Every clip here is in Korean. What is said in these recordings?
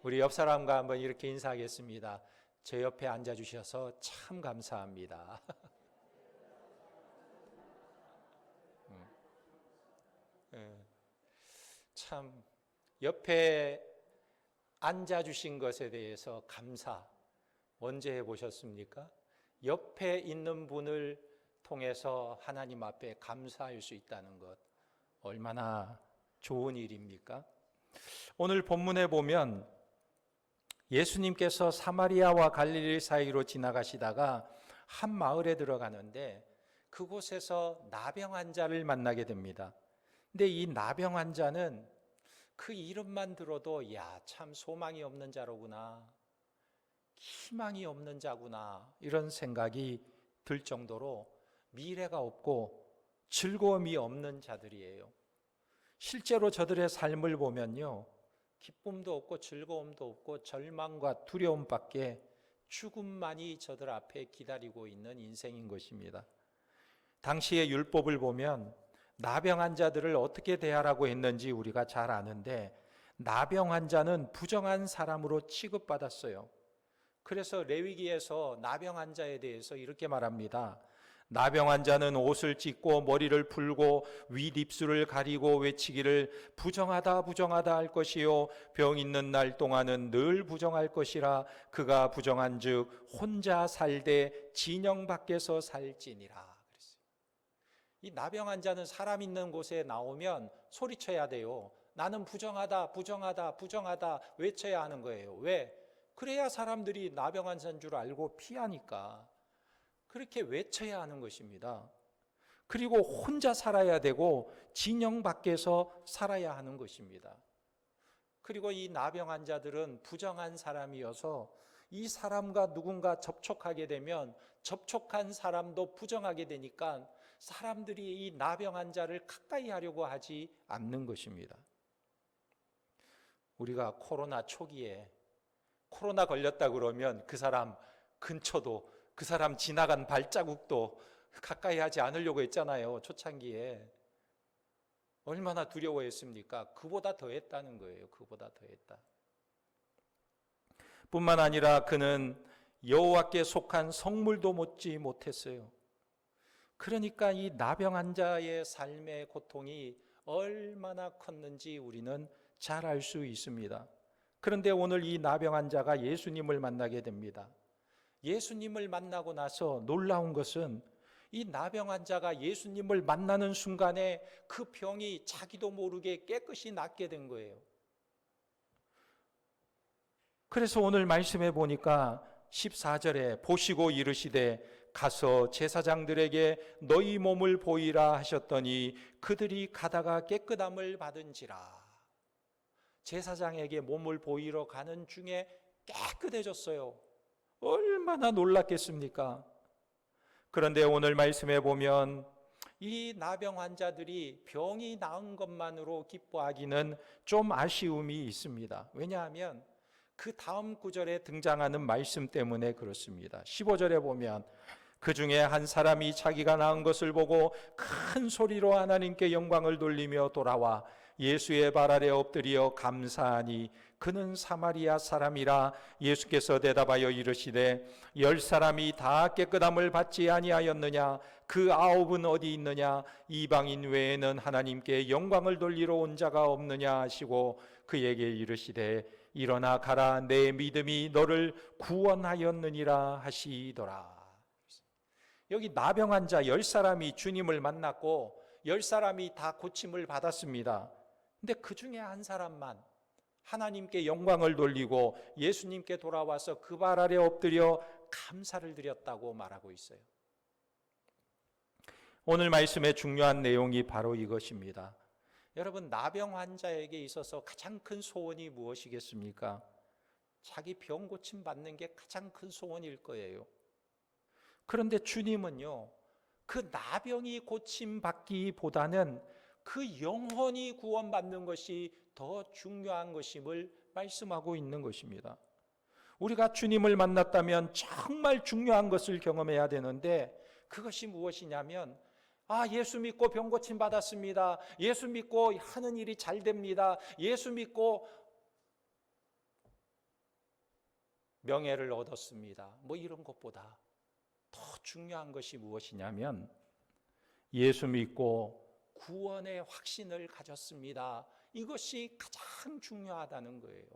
우리 옆 사람과 한번 이렇게 인사하겠습니다. 제 옆에 앉아주셔서 참 감사합니다. 참 옆에 앉아주신 것에 대해서 감사 언제 해보셨습니까? 옆에 있는 분을 통해서 하나님 앞에 감사할 수 있다는 것 얼마나 좋은 일입니까? 오늘 본문에 보면 예수님께서 사마리아와 갈릴리 사이로 지나가시다가 한 마을에 들어가는데 그곳에서 나병 환자를 만나게 됩니다. 근데 이 나병 환자는 그 이름만 들어도 야, 참 소망이 없는 자로구나, 희망이 없는 자구나 이런 생각이 들 정도로 미래가 없고 즐거움이 없는 자들이에요. 실제로 저들의 삶을 보면요, 기쁨도 없고 즐거움도 없고 절망과 두려움밖에 죽음만이 저들 앞에 기다리고 있는 인생인 것입니다. 당시의 율법을 보면 나병 환자들을 어떻게 대하라고 했는지 우리가 잘 아는데 나병 환자는 부정한 사람으로 취급받았어요. 그래서 레위기에서 나병 환자에 대해서 이렇게 말합니다. 나병 환자는 옷을 찢고 머리를 풀고 윗입술을 가리고 외치기를 부정하다 부정하다 할 것이요 병 있는 날 동안은 늘 부정할 것이라 그가 부정한즉 혼자 살되 진영 밖에서 살지니라 그랬어요. 이 나병 환자는 사람 있는 곳에 나오면 소리쳐야 돼요. 나는 부정하다 부정하다 부정하다 외쳐야 하는 거예요. 왜? 그래야 사람들이 나병 환자인 줄 알고 피하니까 그렇게 외쳐야 하는 것입니다. 그리고 혼자 살아야 되고 진영 밖에서 살아야 하는 것입니다. 그리고 이 나병 환자들은 부정한 사람이어서 이 사람과 누군가 접촉하게 되면 접촉한 사람도 부정하게 되니까 사람들이 이 나병 환자를 가까이 하려고 하지 않는 것입니다. 우리가 코로나 초기에 코로나 걸렸다 그러면 그 사람 근처도 그 사람 지나간 발자국도 가까이 하지 않으려고 했잖아요. 초창기에. 얼마나 두려워했습니까? 그보다 더 했다는 거예요. 그보다 더 했다. 뿐만 아니라 그는 여호와께 속한 성물도 먹지 못했어요. 그러니까 이 나병 환자의 삶의 고통이 얼마나 컸는지 우리는 잘 알 수 있습니다. 그런데 오늘 이 나병 환자가 예수님을 만나게 됩니다. 예수님을 만나고 나서 놀라운 것은 이 나병 환자가 예수님을 만나는 순간에 그 병이 자기도 모르게 깨끗이 낫게 된 거예요. 그래서 오늘 말씀해 보니까 14절에 보시고 이르시되 가서 제사장들에게 너희 몸을 보이라 하셨더니 그들이 가다가 깨끗함을 받은지라. 제사장에게 몸을 보이러 가는 중에 깨끗해졌어요. 얼마나 놀랐겠습니까? 그런데 오늘 말씀해 보면 이 나병 환자들이 병이 나은 것만으로 기뻐하기는 좀 아쉬움이 있습니다. 왜냐하면 그 다음 구절에 등장하는 말씀 때문에 그렇습니다. 15절에 보면 그 중에 한 사람이 자기가 낳은 것을 보고 큰 소리로 하나님께 영광을 돌리며 돌아와 예수의 발 아래 엎드려 감사하니 그는 사마리아 사람이라. 예수께서 대답하여 이르시되 10사람이 다 깨끗함을 받지 아니하였느냐? 그 9은 어디 있느냐? 이방인 외에는 하나님께 영광을 돌리러 온 자가 없느냐 하시고 그에게 이르시되 일어나 가라, 내 믿음이 너를 구원하였느니라 하시더라. 여기 나병 환자 10사람이 주님을 만났고 10사람이 다 고침을 받았습니다. 근데 그 중에 한 사람만 하나님께 영광을 돌리고 예수님께 돌아와서 그 발 아래 엎드려 감사를 드렸다고 말하고 있어요. 오늘 말씀의 중요한 내용이 바로 이것입니다. 여러분, 나병 환자에게 있어서 가장 큰 소원이 무엇이겠습니까? 자기 병 고침 받는 게 가장 큰 소원일 거예요. 그런데 주님은요, 그 나병이 고침받기보다는 그 영혼이 구원받는 것이 더 중요한 것임을 말씀하고 있는 것입니다. 우리가 주님을 만났다면 정말 중요한 것을 경험해야 되는데 그것이 무엇이냐면 예수 믿고 병 고침 받았습니다. 예수 믿고 하는 일이 잘 됩니다. 예수 믿고 명예를 얻었습니다. 뭐 이런 것보다 더 중요한 것이 무엇이냐면 예수 믿고 구원의 확신을 가졌습니다. 이것이 가장 중요하다는 거예요.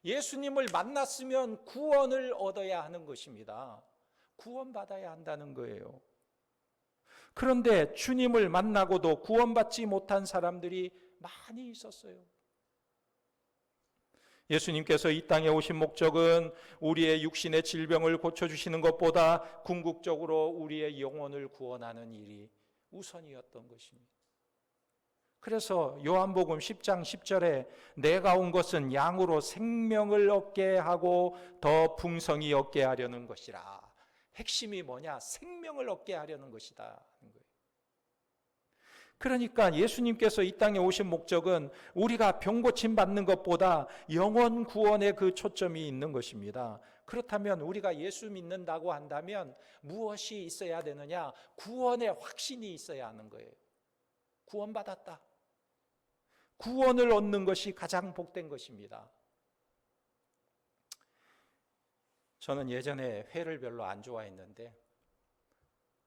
예수님을 만났으면 구원을 얻어야 하는 것입니다. 구원받아야 한다는 거예요. 그런데 주님을 만나고도 구원받지 못한 사람들이 많이 있었어요. 예수님께서 이 땅에 오신 목적은 우리의 육신의 질병을 고쳐주시는 것보다 궁극적으로 우리의 영혼을 구원하는 일이 우선이었던 것입니다. 그래서 요한복음 10장 10절에 내가 온 것은 양으로 생명을 얻게 하고 더 풍성히 얻게 하려는 것이라. 핵심이 뭐냐? 생명을 얻게 하려는 것이다. 그러니까 예수님께서 이 땅에 오신 목적은 우리가 병고침 받는 것보다 영혼 구원에 그 초점이 있는 것입니다. 그렇다면 우리가 예수 믿는다고 한다면 무엇이 있어야 되느냐? 구원의 확신이 있어야 하는 거예요. 구원받았다. 구원을 얻는 것이 가장 복된 것입니다. 저는 예전에 회를 별로 안 좋아했는데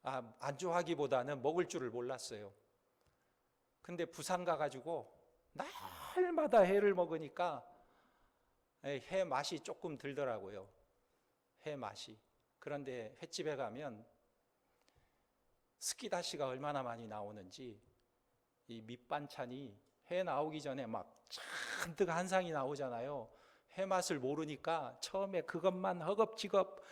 안 좋아하기보다는 먹을 줄을 몰랐어요. 근데 부산 가가지고 날마다 회를 먹으니까 회 맛이 조금 들더라고요. 회 맛이. 그런데 횟집에 가면 스키다시가 얼마나 많이 나오는지 이 밑반찬이 회 나오기 전에 막 잔뜩 한 상이 나오잖아요. 회 맛을 모르니까 처음에 그것만 허겁지겁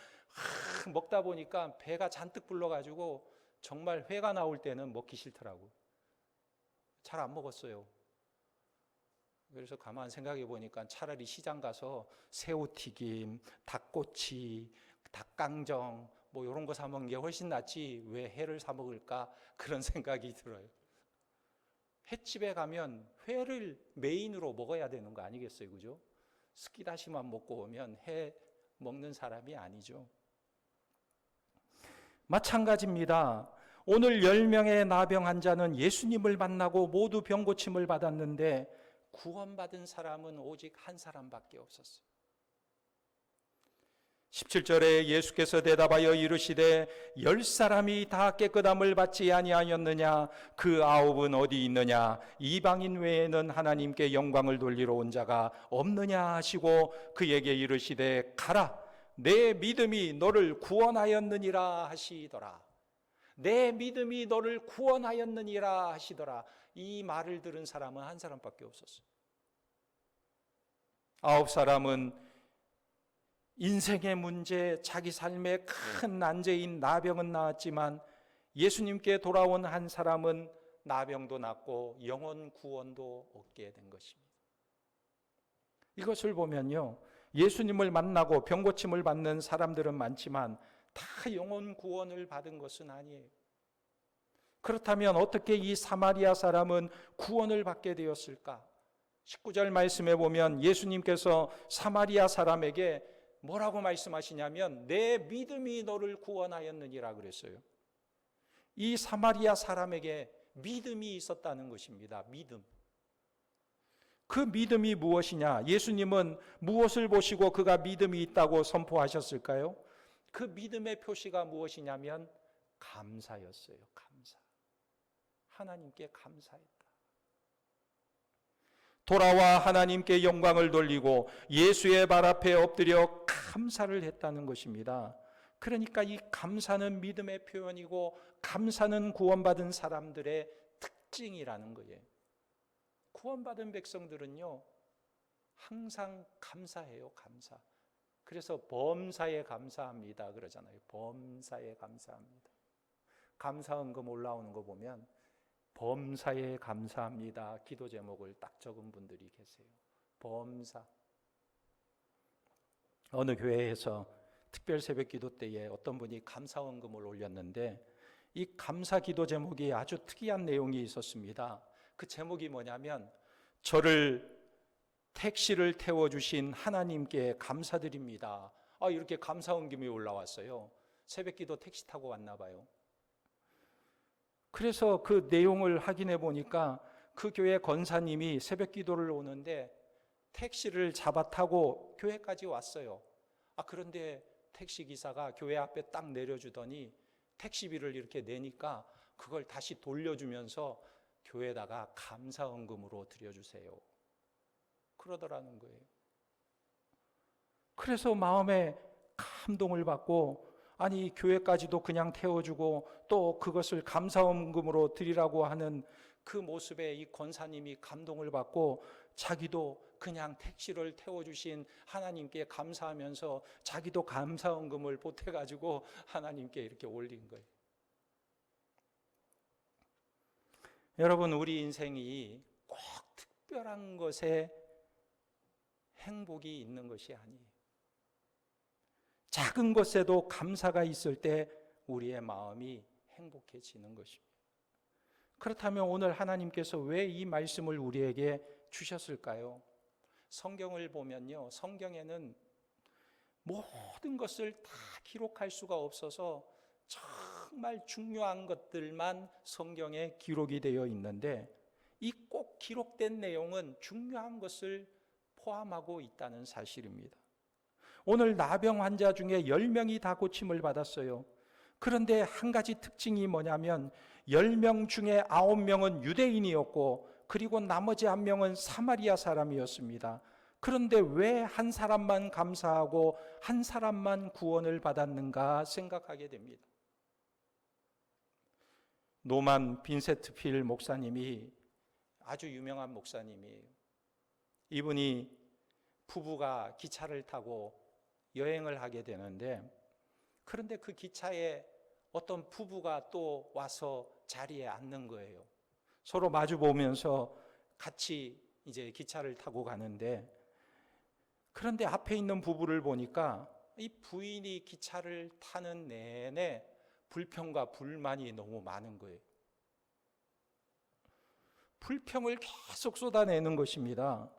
먹다 보니까 배가 잔뜩 불러가지고 정말 회가 나올 때는 먹기 싫더라고요. 잘 안 먹었어요. 그래서 가만 생각해 보니까 차라리 시장 가서 새우튀김, 닭꼬치, 닭강정 뭐 이런 거 사 먹는 게 훨씬 낫지 왜 회를 사 먹을까 그런 생각이 들어요. 횟집에 가면 회를 메인으로 먹어야 되는 거 아니겠어요, 그죠? 스키다시만 먹고 오면 회 먹는 사람이 아니죠. 마찬가지입니다. 오늘 10명의 나병 환자는 예수님을 만나고 모두 병고침을 받았는데 구원받은 사람은 오직 한 사람밖에 없었어요. 17절에 예수께서 대답하여 이르시되 10사람이 다 깨끗함을 받지 아니하였느냐? 그 9은 어디 있느냐? 이방인 외에는 하나님께 영광을 돌리러 온 자가 없느냐 하시고 그에게 이르시되 가라, 내 믿음이 너를 구원하였느니라 하시더라. 내 믿음이 너를 구원하였느니라 하시더라. 이 말을 들은 사람은 한 사람밖에 없었어요. 9사람은 인생의 문제, 자기 삶의 큰 난제인 나병은 나았지만 예수님께 돌아온 한 사람은 나병도 낫고 영혼 구원도 얻게 된 것입니다. 이것을 보면요, 예수님을 만나고 병고침을 받는 사람들은 많지만 다 영혼 구원을 받은 것은 아니에요. 그렇다면 어떻게 이 사마리아 사람은 구원을 받게 되었을까? 19절 말씀에 보면 예수님께서 사마리아 사람에게 뭐라고 말씀하시냐면 내 믿음이 너를 구원하였느니라 그랬어요. 이 사마리아 사람에게 믿음이 있었다는 것입니다. 믿음. 그 믿음이 무엇이냐? 예수님은 무엇을 보시고 그가 믿음이 있다고 선포하셨을까요? 그 믿음의 표시가 무엇이냐면 감사였어요. 감사. 하나님께 감사했다. 돌아와 하나님께 영광을 돌리고 예수의 발 앞에 엎드려 감사를 했다는 것입니다. 그러니까 이 감사는 믿음의 표현이고 감사는 구원받은 사람들의 특징이라는 거예요. 구원받은 백성들은요, 항상 감사해요. 감사. 그래서 범사에 감사합니다 그러잖아요. 범사에 감사합니다. 감사헌금 올라오는 거 보면 범사에 감사합니다 기도 제목을 딱 적은 분들이 계세요. 범사. 어느 교회에서 특별 새벽 기도 때에 어떤 분이 감사헌금을 올렸는데 이 감사 기도 제목이 아주 특이한 내용이 있었습니다. 그 제목이 뭐냐면 저를 택시를 태워주신 하나님께 감사드립니다. 이렇게 감사헌금이 올라왔어요. 새벽기도 택시 타고 왔나 봐요. 그래서 그 내용을 확인해 보니까 그 교회 권사님이 새벽기도를 오는데 택시를 잡아 타고 교회까지 왔어요. 그런데 택시기사가 교회 앞에 딱 내려주더니 택시비를 이렇게 내니까 그걸 다시 돌려주면서 교회에다가 감사헌금으로 드려주세요. 그러더라는 거예요. 그래서 마음에 감동을 받고, 아니 교회까지도 그냥 태워주고 또 그것을 감사헌금으로 드리라고 하는 그 모습에 이 권사님이 감동을 받고 자기도 그냥 택시를 태워주신 하나님께 감사하면서 자기도 감사헌금을 보태가지고 하나님께 이렇게 올린 거예요. 여러분, 우리 인생이 꼭 특별한 것에 행복이 있는 것이 아니에요. 작은 것에도 감사가 있을 때 우리의 마음이 행복해지는 것입니다. 그렇다면 오늘 하나님께서 왜 이 말씀을 우리에게 주셨을까요? 성경을 보면요, 성경에는 모든 것을 다 기록할 수가 없어서 정말 중요한 것들만 성경에 기록이 되어 있는데, 이 꼭 기록된 내용은 중요한 것을 포함하고 있다는 사실입니다. 오늘 나병 환자 중에 10명이 다 고침을 받았어요. 그런데 한 가지 특징이 뭐냐면 10명 중에 9명은 유대인이었고 그리고 나머지 1명은 사마리아 사람이었습니다. 그런데 왜 한 사람만 감사하고 한 사람만 구원을 받았는가 생각하게 됩니다. 노만 빈세트 필 목사님이 아주 유명한 목사님이에요. 이분이 부부가 기차를 타고 여행을 하게 되는데, 그런데 그 기차에 어떤 부부가 또 와서 자리에 앉는 거예요. 서로 마주 보면서 같이 이제 기차를 타고 가는데, 그런데 앞에 있는 부부를 보니까 이 부인이 기차를 타는 내내 불평과 불만이 너무 많은 거예요. 불평을 계속 쏟아내는 것입니다.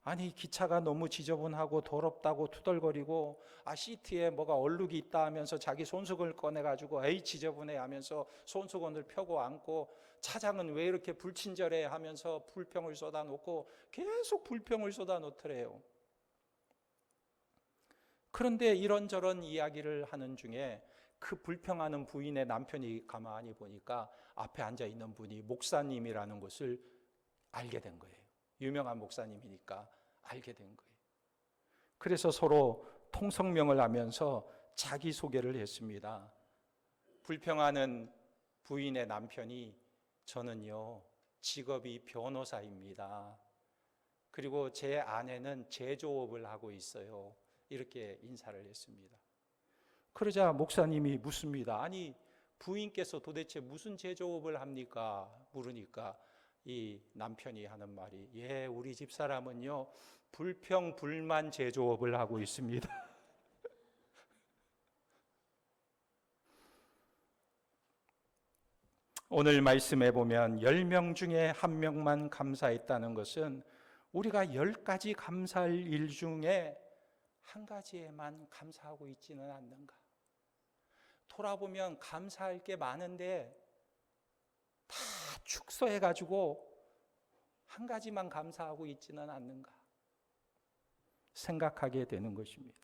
아니 기차가 너무 지저분하고 더럽다고 투덜거리고, 시트에 뭐가 얼룩이 있다 하면서 자기 손수건을 꺼내가지고 에이 지저분해 하면서 손수건을 펴고 앉고, 차장은 왜 이렇게 불친절해 하면서 불평을 쏟아놓고 계속 불평을 쏟아놓더래요. 그런데 이런저런 이야기를 하는 중에 그 불평하는 부인의 남편이 가만히 보니까 앞에 앉아있는 분이 목사님이라는 것을 알게 된 거예요. 유명한 목사님이니까 알게 된 거예요. 그래서 서로 통성명을 하면서 자기소개를 했습니다. 불평하는 부인의 남편이 저는요 직업이 변호사입니다. 그리고 제 아내는 제조업을 하고 있어요. 이렇게 인사를 했습니다. 그러자 목사님이 묻습니다. 아니 부인께서 도대체 무슨 제조업을 합니까? 물으니까 이 남편이 하는 말이, 예, 우리 집사람은요 불평 불만 제조업을 하고 있습니다. 오늘 말씀해 보면 10명 중에 1명만 감사했다는 것은 우리가 10가지 감사할 일 중에 한 가지에만 감사하고 있지는 않는가. 돌아보면 감사할 게 많은데 다 축소해가지고 한 가지만 감사하고 있지는 않는가 생각하게 되는 것입니다.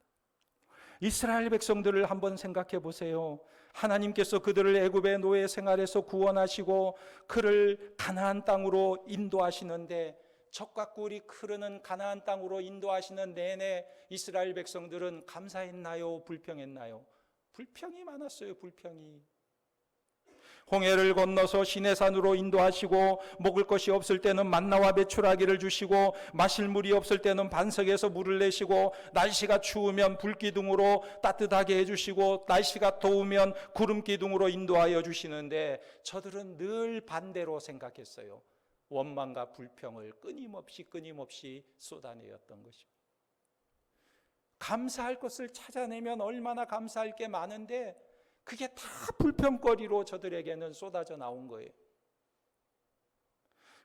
이스라엘 백성들을 한번 생각해 보세요. 하나님께서 그들을 애굽의 노예 생활에서 구원하시고 그를 가나안 땅으로 인도하시는데, 적과 꿀이 흐르는 가나안 땅으로 인도하시는 내내 이스라엘 백성들은 감사했나요? 불평했나요? 불평이 많았어요. 불평이. 홍해를 건너서 시내산으로 인도하시고 먹을 것이 없을 때는 만나와 메추라기를 주시고 마실 물이 없을 때는 반석에서 물을 내시고 날씨가 추우면 불기둥으로 따뜻하게 해주시고 날씨가 더우면 구름기둥으로 인도하여 주시는데, 저들은 늘 반대로 생각했어요. 원망과 불평을 끊임없이 쏟아내었던 것입니다. 감사할 것을 찾아내면 얼마나 감사할 게 많은데 그게 다 불평거리로 저들에게는 쏟아져 나온 거예요.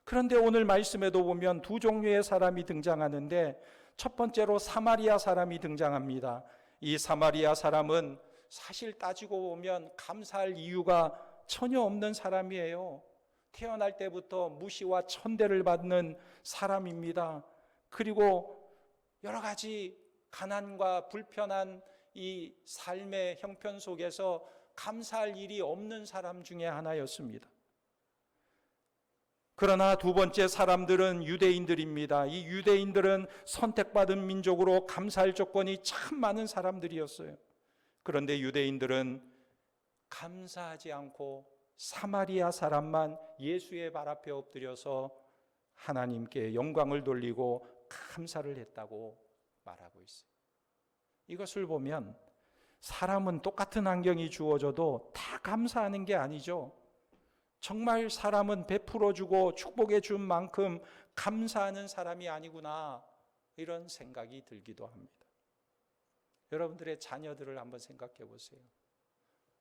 그런데 오늘 말씀에도 보면 두 종류의 사람이 등장하는데, 첫 번째로 사마리아 사람이 등장합니다. 이 사마리아 사람은 사실 따지고 보면 감사할 이유가 전혀 없는 사람이에요. 태어날 때부터 무시와 천대를 받는 사람입니다. 그리고 여러 가지 가난과 불편한 이 삶의 형편 속에서 감사할 일이 없는 사람 중에 하나였습니다. 그러나 두 번째 사람들은 유대인들입니다. 이 유대인들은 선택받은 민족으로 감사할 조건이 참 많은 사람들이었어요. 그런데 유대인들은 감사하지 않고 사마리아 사람만 예수의 발 앞에 엎드려서 하나님께 영광을 돌리고 감사를 했다고 말하고 있어요. 이것을 보면 사람은 똑같은 환경이 주어져도 다 감사하는 게 아니죠. 정말 사람은 베풀어주고 축복해 준 만큼 감사하는 사람이 아니구나, 이런 생각이 들기도 합니다. 여러분들의 자녀들을 한번 생각해 보세요.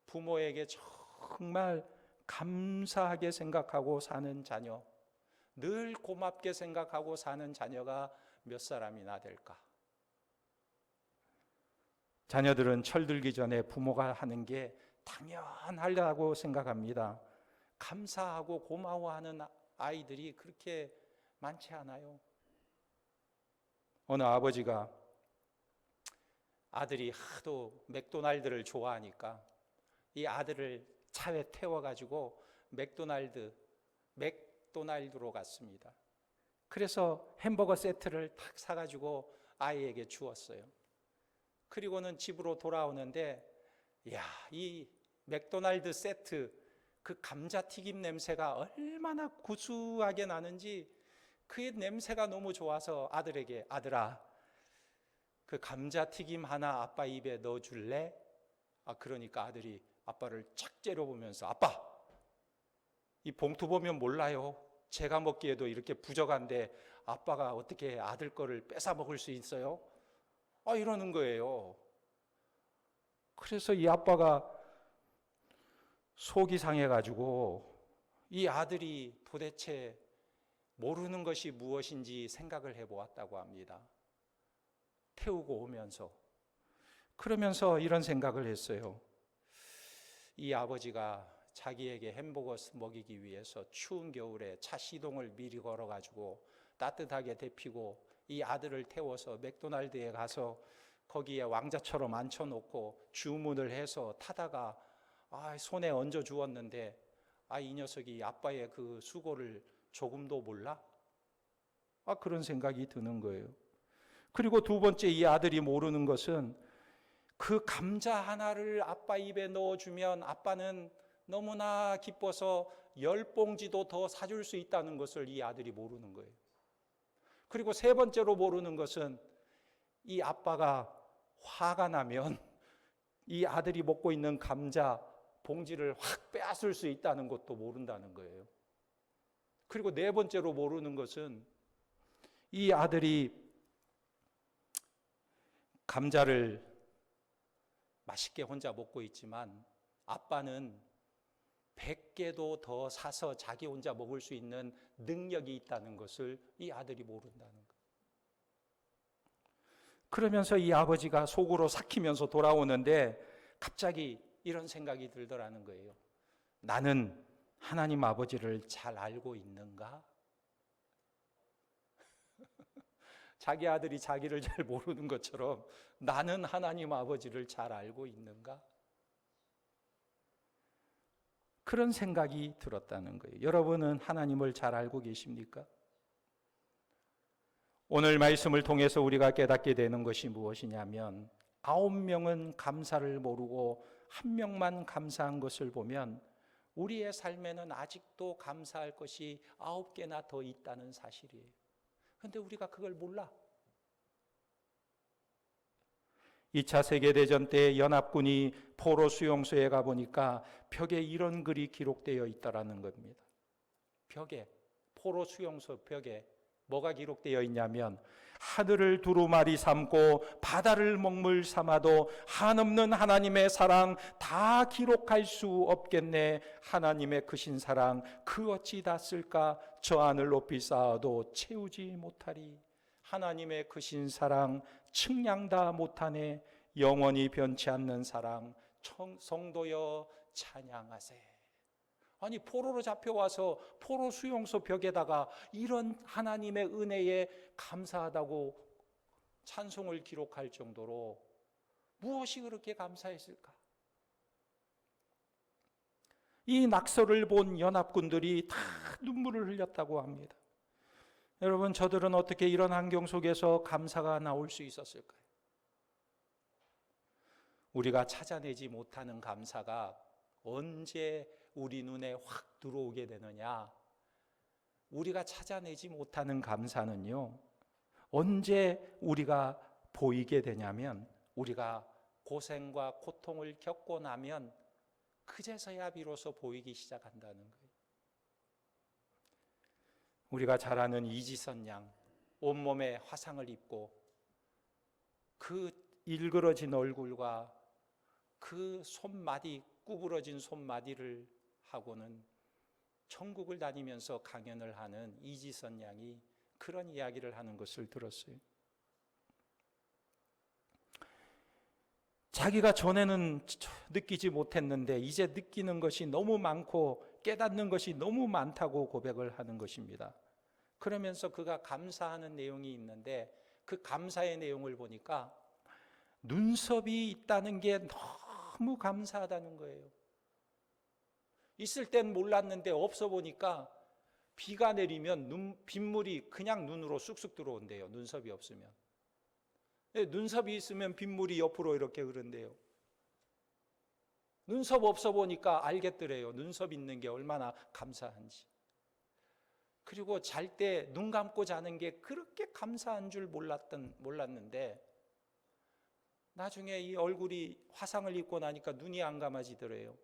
부모에게 정말 감사하게 생각하고 사는 자녀, 늘 고맙게 생각하고 사는 자녀가 몇 사람이나 될까? 자녀들은 철들기 전에 부모가 하는 게 당연하다고 생각합니다. 감사하고 고마워하는 아이들이 그렇게 많지 않아요. 어느 아버지가 아들이 하도 맥도날드를 좋아하니까 이 아들을 차에 태워가지고 맥도날드로 갔습니다. 그래서 햄버거 세트를 탁 사가지고 아이에게 주었어요. 그리고는 집으로 돌아오는데, 이 맥도날드 세트 그 감자튀김 냄새가 얼마나 구수하게 나는지, 그 냄새가 너무 좋아서 아들에게, 아들아, 그 감자튀김 하나 아빠 입에 넣어줄래? 그러니까 아들이 아빠를 착 째려보면서, 아빠, 이 봉투 보면 몰라요. 제가 먹기에도 이렇게 부족한데 아빠가 어떻게 아들 거를 뺏어 먹을 수 있어요? 이러는 거예요. 그래서 이 아빠가 속이 상해가지고 이 아들이 도대체 모르는 것이 무엇인지 생각을 해보았다고 합니다. 태우고 오면서. 그러면서 이런 생각을 했어요. 이 아버지가 자기에게 햄버거 먹이기 위해서 추운 겨울에 차 시동을 미리 걸어가지고 따뜻하게 데피고 이 아들을 태워서 맥도날드에 가서 거기에 왕자처럼 앉혀놓고 주문을 해서 타다가 손에 얹어 주었는데 이 녀석이 아빠의 그 수고를 조금도 몰라? 그런 생각이 드는 거예요. 그리고 두 번째, 이 아들이 모르는 것은 그 감자 하나를 아빠 입에 넣어주면 아빠는 너무나 기뻐서 10봉지도 더 사줄 수 있다는 것을 이 아들이 모르는 거예요. 그리고 세 번째로 모르는 것은 이 아빠가 화가 나면 이 아들이 먹고 있는 감자 봉지를 확 빼앗을 수 있다는 것도 모른다는 거예요. 그리고 네 번째로 모르는 것은 이 아들이 감자를 맛있게 혼자 먹고 있지만 아빠는 100개도 더 사서 자기 혼자 먹을 수 있는 능력이 있다는 것을 이 아들이 모른다는 거예요. 그러면서 이 아버지가 속으로 삭히면서 돌아오는데 갑자기 이런 생각이 들더라는 거예요. 나는 하나님 아버지를 잘 알고 있는가? 자기 아들이 자기를 잘 모르는 것처럼 나는 하나님 아버지를 잘 알고 있는가? 그런 생각이 들었다는 거예요. 여러분은 하나님을 잘 알고 계십니까? 오늘 말씀을 통해서 우리가 깨닫게 되는 것이 무엇이냐면 9명은 감사를 모르고 1명만 감사한 것을 보면 우리의 삶에는 아직도 감사할 것이 9개나 더 있다는 사실이에요. 그런데 우리가 그걸 몰라. 2차 세계대전 때 연합군이 포로 수용소에 가보니까 벽에 이런 글이 기록되어 있다라는 겁니다. 벽에, 포로 수용소 벽에 뭐가 기록되어 있냐면 하늘을 두루마리 삼고 바다를 먹물 삼아도 한없는 하나님의 사랑 다 기록할 수 없겠네. 하나님의 크신 사랑 그 어찌 다 쓸까. 저 하늘 높이 쌓아도 채우지 못하리. 하나님의 크신 사랑 측량 다 못하네. 영원히 변치 않는 사랑 성도여 찬양하세. 아니, 포로로 잡혀와서 포로 수용소 벽에다가 이런 하나님의 은혜에 감사하다고 찬송을 기록할 정도로 무엇이 그렇게 감사했을까? 이 낙서를 본 연합군들이 다 눈물을 흘렸다고 합니다. 여러분, 저들은 어떻게 이런 환경 속에서 감사가 나올 수 있었을까요? 우리가 찾아내지 못하는 감사가 언제 우리 눈에 확 들어오게 되느냐? 우리가 찾아내지 못하는 감사는요, 언제 우리가 보이게 되냐면, 우리가 고생과 고통을 겪고 나면 그제서야 비로소 보이기 시작한다는 거예요. 우리가 잘 아는 이지선 양, 온몸에 화상을 입고 그 일그러진 얼굴과 그 손마디, 구부러진 손마디를 하고는 천국을 다니면서 강연을 하는 이지선 양이 그런 이야기를 하는 것을 들었어요. 자기가 전에는 느끼지 못했는데 이제 느끼는 것이 너무 많고 깨닫는 것이 너무 많다고 고백을 하는 것입니다. 그러면서 그가 감사하는 내용이 있는데 그 감사의 내용을 보니까 눈썹이 있다는 게 너무 감사하다는 거예요. 있을 땐 몰랐는데 없어 보니까 비가 내리면 빗물이 그냥 눈으로 쑥쑥 들어온대요. 눈썹이 없으면. 눈썹이 있으면 빗물이 옆으로 이렇게 흐른대요. 눈썹 없어 보니까 알겠더래요. 눈썹 있는 게 얼마나 감사한지. 그리고 잘 때 눈 감고 자는 게 그렇게 감사한 줄 몰랐는데 나중에 이 얼굴이 화상을 입고 나니까 눈이 안 감아지더래요.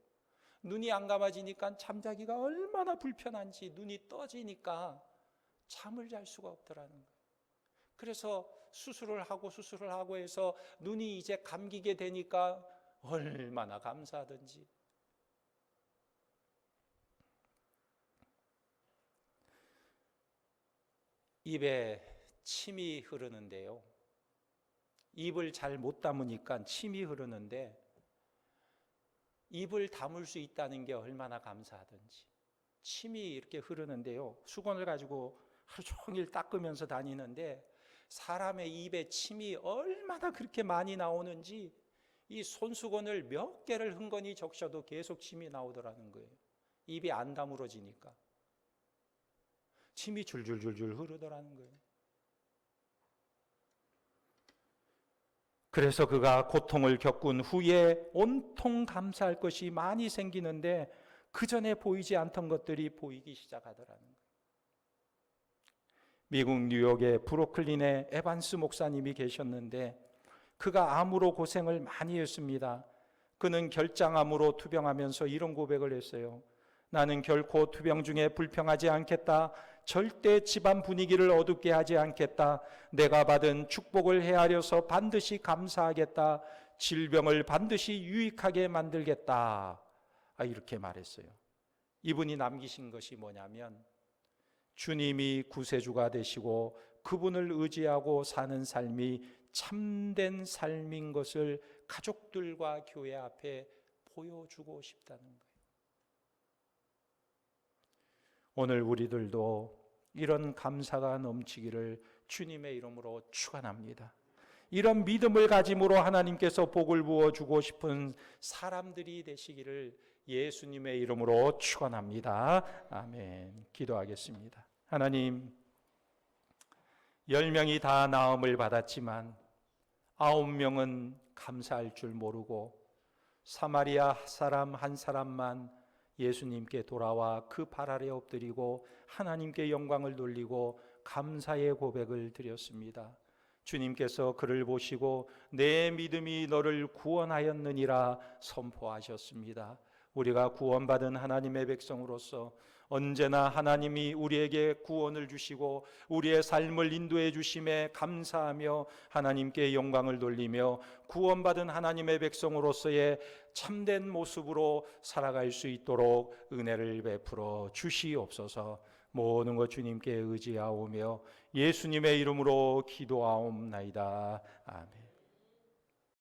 눈이 안 감아지니까 잠자기가 얼마나 불편한지, 눈이 떠지니까 잠을 잘 수가 없더라는 거예요. 그래서 수술을 하고 해서 눈이 이제 감기게 되니까 얼마나 감사하든지. 입에 침이 흐르는데요, 입을 잘 못 다무니까 침이 흐르는데 입을 다물 수 있다는 게 얼마나 감사하든지. 침이 이렇게 흐르는데요, 수건을 가지고 하루 종일 닦으면서 다니는데 사람의 입에 침이 얼마나 그렇게 많이 나오는지 이 손수건을 몇 개를 흥건히 적셔도 계속 침이 나오더라는 거예요. 입이 안 다물어지니까 침이 줄줄줄줄 흐르더라는 거예요. 그래서 그가 고통을 겪은 후에 온통 감사할 것이 많이 생기는데 그 전에 보이지 않던 것들이 보이기 시작하더라는 거예요. 미국 뉴욕의 브루클린에 에반스 목사님이 계셨는데 그가 암으로 고생을 많이 했습니다. 그는 결장암으로 투병하면서 이런 고백을 했어요. 나는 결코 투병 중에 불평하지 않겠다. 절대 집안 분위기를 어둡게 하지 않겠다. 내가 받은 축복을 헤아려서 반드시 감사하겠다. 질병을 반드시 유익하게 만들겠다. 이렇게 말했어요. 이분이 남기신 것이 뭐냐면 주님이 구세주가 되시고 그분을 의지하고 사는 삶이 참된 삶인 것을 가족들과 교회 앞에 보여주고 싶다는 거예요. 오늘 우리들도 이런 감사가 넘치기를 주님의 이름으로 축원합니다. 이런 믿음을 가짐으로 하나님께서 복을 부어주고 싶은 사람들이 되시기를 예수님의 이름으로 축원합니다. 아멘. 기도하겠습니다. 하나님, 10명이 다 나음을 받았지만 9명은 감사할 줄 모르고 사마리아 사람 한 사람만 예수님께 돌아와 그 발 아래 엎드리고 하나님께 영광을 돌리고 감사의 고백을 드렸습니다. 주님께서 그를 보시고 내 믿음이 너를 구원하였느니라 선포하셨습니다. 우리가 구원받은 하나님의 백성으로서 언제나 하나님이 우리에게 구원을 주시고 우리의 삶을 인도해 주심에 감사하며 하나님께 영광을 돌리며 구원받은 하나님의 백성으로서의 참된 모습으로 살아갈 수 있도록 은혜를 베풀어 주시옵소서. 모든 것 주님께 의지하오며 예수님의 이름으로 기도하옵나이다. 아멘.